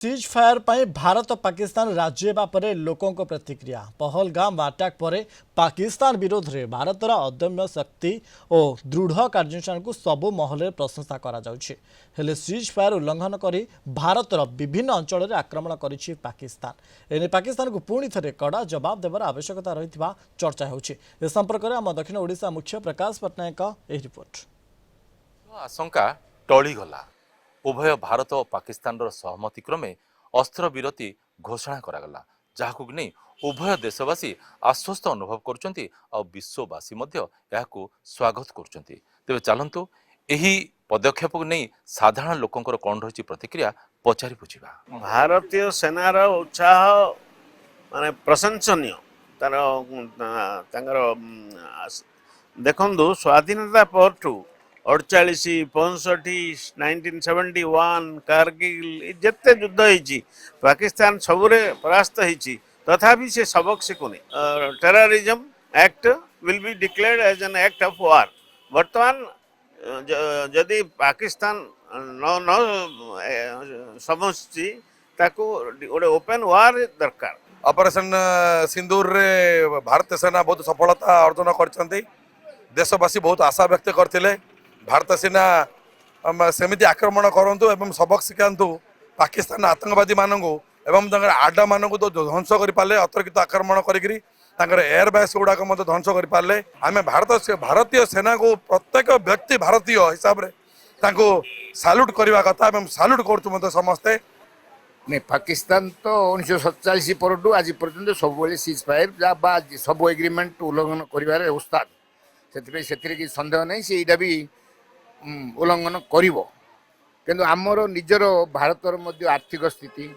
Cease fire पर भारत पाकिस्तान राज्य पर लोकों प्रतिक्रिया पहलगाम अटैक पर पाकिस्तान विरोध में भारतर अदम्य शक्ति और दृढ़ कार्यानुष्ठान को सबु महल प्रशंसा कर सीज फायर उल्लंघन कर भारतर विभिन्न अंचल में आक्रमण कर पाकिस्तान एने पाकिस्तान को पुणी थे कड़ा जवाब देवार आवश्यकता रही चर्चा हो संपर्क में आम दक्षिण ओडिशा मुख्य प्रकाश पट्टनायक रिपोर्ट आशंका टलीगला उभय भारत और पाकिस्तान सहमति क्रमे अस्त्र विरति घोषणा करागला जहां नहीं उभय देशवासी आश्वस्त अनुभव कर विश्ववासी स्वागत कर तेज चलतु यही पदक्षेप को नहीं साधारण लोकंर कौन रही प्रतिक्रिया पचारि बुझा। भारतीय सेनार उत्साह माने प्रशंसनीय तार देखु स्वाधीनता परठू 48 65 1971 कारगिल जिते युद्ध होती पाकिस्तान सबुरे परास्त होती तथापि से सबक शिखुनि terrorism act will be declared as an act of war वर्तमान जदि पाकिस्तान न समझी ताको गोटे ओपन वार दरकार। ऑपरेशन सिंदूर रे भारतीय सेना बहुत सफलता अर्जन कर देशवासी बहुत आशा व्यक्त करते भारत सेना सेमिति आक्रमण करूँ एवं सबक शिखातु पाकिस्तान आतंकवादी मानू एवं आडा मानू तो ध्वंस कर पारे अतर्कित आक्रमण कर एयर बेस गुड़ाक ध्वंस कर पारे आम भारतीय सेना को प्रत्येक व्यक्ति भारतीय हिसाब से साल्यूट करने कथा साल्यूट कर समस्ते नहीं पाकिस्तान तो 1947 पर आज पर्यटन सब सीज फायर सब एग्रीमेंट उल्लंघन कर उस्ताद से सन्देह नहीं से यहाँ भी उल्लंघन कर आमर निजर भारतर मध्य आर्थिक स्थिति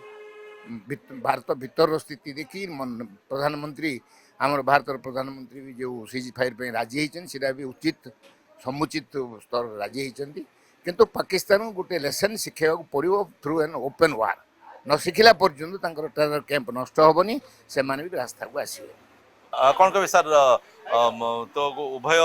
भारत भीतर स्थिति देखी प्रधानमंत्री आमर भारतर प्रधानमंत्री भी जो सीज फायर पे राजी होता भी उचित समुचित स्तर राजी होती किंतु पाकिस्तान गोटे लेसन शिखा पड़ो थ्रू एन ओपन वार न शिखला पर्यंत टेरर कैंप नष्ट हेनी से भी रास्ता को आसवे कौन कहे सर तो उभय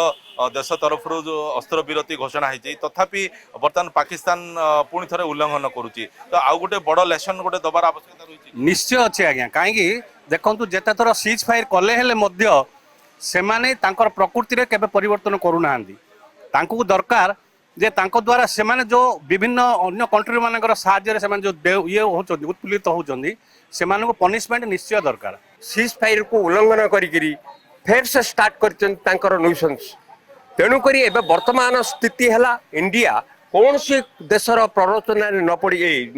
देश तरफ जो अस्त्र विरति घोषणा होती तथापि बर्तमान पाकिस्तान पुणी थे उल्लंघन करुच्ची तो आउ गोटे बड़ लेसन गोटे दबार आवश्यकता रही निश्चय अच्छे आज्ञा कहीं देखु जिते थर सीज फायर कले से प्रकृति केवे परिवर्तन करूना दरकार जे द्वारा से जो विभिन्न अन्य कंट्री मान साहाय्य जो ये उत्पीड़ित होती से पनिशमेंट निश्चय दरकार। सीज फायर को उल्लंघन करी फेर से स्टार्ट कर न्यूसेंस तेणुक वर्तमान स्थिति है इंडिया कौन सी देशर प्ररोचना न पड़ी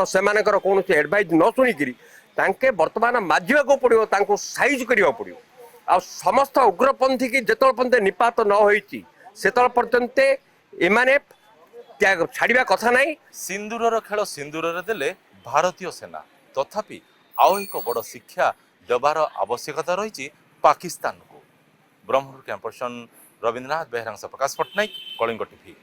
से कौन एडवाइज न शुणिकी वर्तमान माजिया पड़ो साइज करा पड़ो आ समस्त उग्रपंथी की जिते पर्यंत निपात न होती से पर्यंत एमाने छाड़ा कथा नहीं। सिंदूर खेल सिंदूर देले भारतीय सेना तथापि आउ एक बड़ शिक्षा देवार आवश्यकता रही पाकिस्तान को। ब्रह्मपुर कैंपस रविन्द्रनाथ बेहरा प्रकाश पट्टनायक कलिंग टीवी।